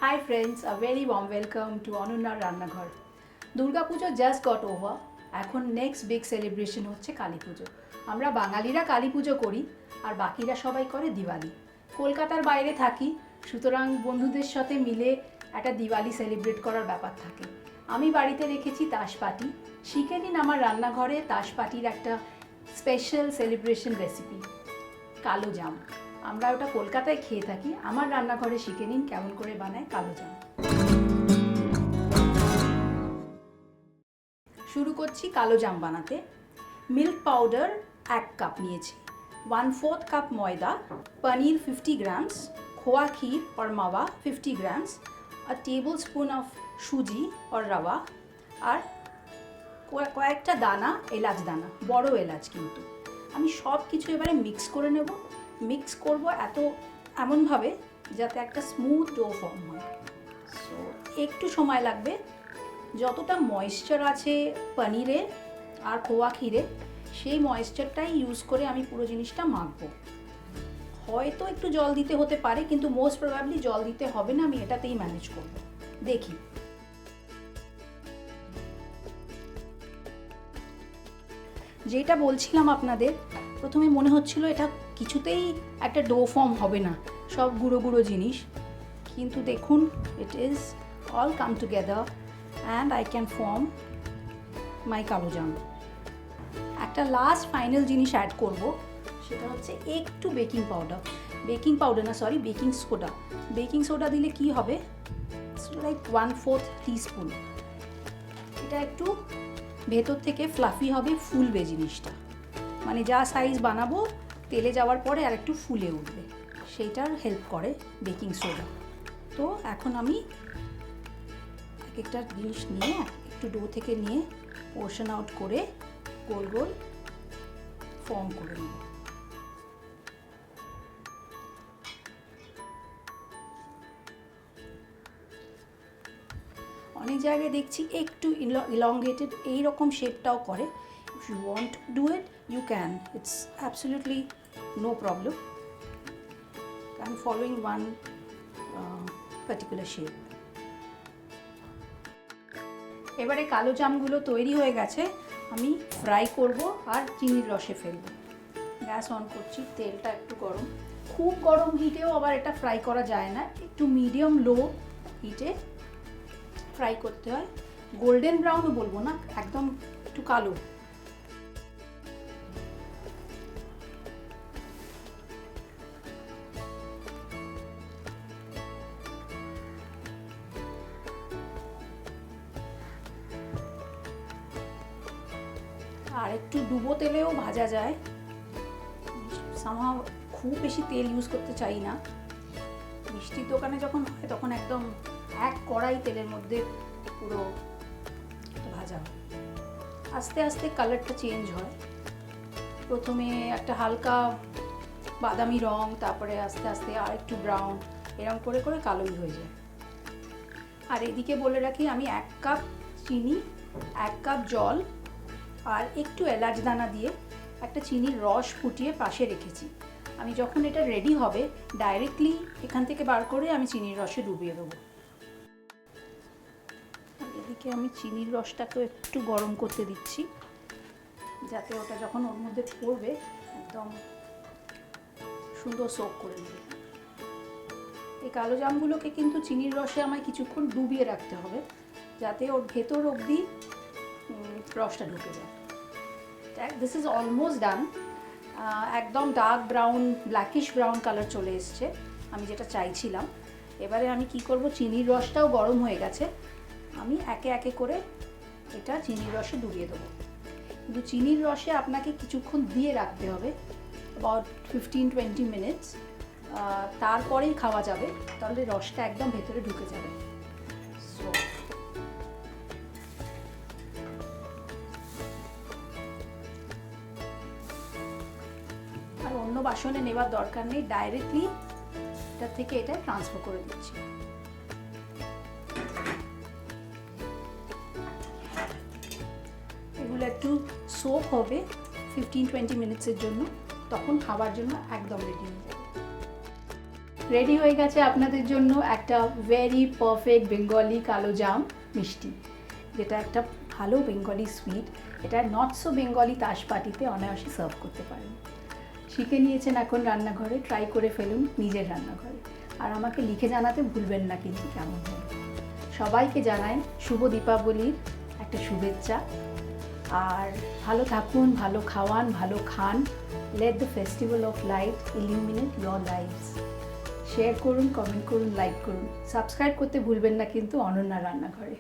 Hi friends, a very warm welcome to Anunnar রান্নাঘর। Durga Puja just got over. এখন next big celebration হচ্ছে কালী পুজো। আমরা বাঙালিরা কালী পুজো করি আর বাকিরা সবাই করে দিওয়ালি। কলকাতার বাইরে থাকি, সুতরাং বন্ধুদের সাথে মিলে একটা দিওয়ালি সেলিব্রেট করার ব্যাপার থাকে। আমি বাড়িতে রেখেছি তাশপাটি। শিখে নিন আমার রান্নাঘরে তাশপাটির একটা স্পেশাল সেলিব্রেশন রেসিপি, কালো জাম। আমরা ওটা কলকাতায় খেয়ে থাকি, আমার রান্নাঘরে শিখে নিন কেমন করে বানায় কালো জাম। শুরু করছি কালো জাম বানাতে। মিল্ক পাউডার 1 কাপ নিয়েছি, 1/4 কাপ ময়দা, পনির 50 গ্রামস, खोआ खीर और मावा 50 ग्राम्स, a tablespoon of সুজি or রাওয়া, আর কয়েকটা দানা এলাচ দানা, বড় এলাচ কিন্তু। আমি সব কিছু এবারে মিক্স করে নেব। মিক্স করব এমনভাবে যাতে একটা স্মুথ ডো ফর্ম হয়। সো একটু সময় লাগবে। যতটা ময়েশ্চার আছে পনিরে আর খোয়া ক্ষীরে, সেই ময়েশ্চারটাই ইউজ করে আমি পুরো জিনিসটা মাখবো। হয়তো একটু জল দিতে হতে পারে, কিন্তু মোস্ট প্রবাবলি জল দিতে হবে না, আমি এটাতেই ম্যানেজ করব। দেখি। যেটা বলছিলাম আপনাদের, প্রথমে মনে হচ্ছিল এটা কিছুতেই একটা ডো ফর্ম হবে না, সব গুঁড়ো গুঁড়ো জিনিস, কিন্তু দেখুন it is all come together and I can form my kalo jam. একটা লাস্ট ফাইনাল জিনিস অ্যাড করব, সেটা হচ্ছে একটু baking powder, baking soda. Baking soda দিলে কি হবে, লাইক 1/4 টিস্পুন। এটা একটু ভেতর থেকে ফ্লাফি হবে, ফুলবে জিনিসটা, মানে যা সাইজ বানাবো তেলে যাওয়ার পরে আর একটু ফুলে উঠবে, সেইটার হেল্প করে বেকিং সোডা। তো এখন আমি এক একটা জিনিস নিয়ে একটু ডো থেকে নিয়ে পোর্শন আউট করে গোল গোল ফর্ম করে নেব। অনেক জায়গায় দেখছি একটু ইলংগেটেড এইরকম শেপটাও করে। If you want to do it you can, it's absolutely no problem. I am following one particular shape. এবারে কালো জামগুলো তৈরি হয়ে গেছে, আমি ফ্রাই করব আর চিনির রসে ফেলবো। গ্যাস অন করছি, তেলটা একটু গরম। খুব গরম হিটেও আবার এটা ফ্রাই করা যায় না, একটু মিডিয়াম লো হিটে ফ্রাই করতে হয়। গোল্ডেন ব্রাউনও বলবো না, একদম একটু কালো। আর একটু ডুবো তেলেও ভাজা যায়, সামহাও খুব বেশি তেল ইউজ করতে চাই না। মিষ্টির দোকানে যখন হয় তখন একদম এক কড়াই তেলের মধ্যে পুরো ভাজা হয়। আস্তে আস্তে কালারটা চেঞ্জ হয়, প্রথমে একটা হালকা বাদামি রং, তারপরে আস্তে আস্তে আর একটু ব্রাউন, এরকম করে করে কালোই হয়ে যায়। আর এদিকে বলে রাখি, আমি 1 কাপ চিনি, 1 কাপ জল আর একটু এলাচ দানা দিয়ে একটা চিনির রস ফুটিয়ে পাশে রেখেছি। আমি যখন এটা রেডি হবে ডাইরেক্টলি এখান থেকে বার করে আমি চিনির রসে ডুবিয়ে দেবো। এদিকে আমি চিনির রসটাকেও একটু গরম করতে দিচ্ছি, যাতে ওটা যখন ওর মধ্যে পড়বে একদম সুন্দর সোক করে নেবে। এই কালো জামগুলোকে কিন্তু চিনির রসে আমায় কিছুক্ষণ ডুবিয়ে রাখতে হবে, যাতে ওর ভেতর অবধি রসটা ঢুকে যায়। This is almost done. একদম dark brown, blackish brown colour চলে এসছে, আমি যেটা চাইছিলাম। এবারে আমি কি করব, চিনির রসটাও গরম হয়ে গেছে, আমি একে একে করে এটা চিনির রসে ডুবিয়ে দেবো। কিন্তু চিনির রসে আপনাকে কিছুক্ষণ দিয়ে রাখতে হবে, অ্যাবাউট 15-20 মিনিটস, তারপরেই খাওয়া যাবে, তাহলে রসটা একদম ভেতরে ঢুকে যাবে। সো আর অন্য বাসনে নেওয়ার দরকার নেই, ডাইরেক্টলি এটা থেকে এটা ট্রান্সফার করে দিচ্ছি। এগুলো একটু সোক হবে 15-20 মিনিটসের জন্য, তখন খাবার জন্য একদম রেডি হয়ে যাবে। রেডি হয়ে গেছে আপনাদের জন্য একটা ভেরি পারফেক্ট বেঙ্গলি কালো জাম মিষ্টি, যেটা একটা ভালো বেঙ্গলি সুইট। এটা নট সো বেঙ্গলি তাস পার্টিতে অনায়াসে সার্ভ করতে পারেন। শিখে নিয়েছেন এখন রান্নাঘরে, ট্রাই করে ফেলুন নিজের রান্নাঘরে, আর আমাকে লিখে জানাতে ভুলবেন না কিন্তু কেমন হলো। সবাইকে জানাই শুভ দীপাবলির একটা শুভেচ্ছা, আর ভালো থাকুন, ভালো খাওয়ান, ভালো খান। Let the festival of light illuminate your lifes. Share করুন, কমেন্ট করুন, লাইক করুন, সাবস্ক্রাইব করতে ভুলবেন না কিন্তু অনন্যা রান্নাঘরে।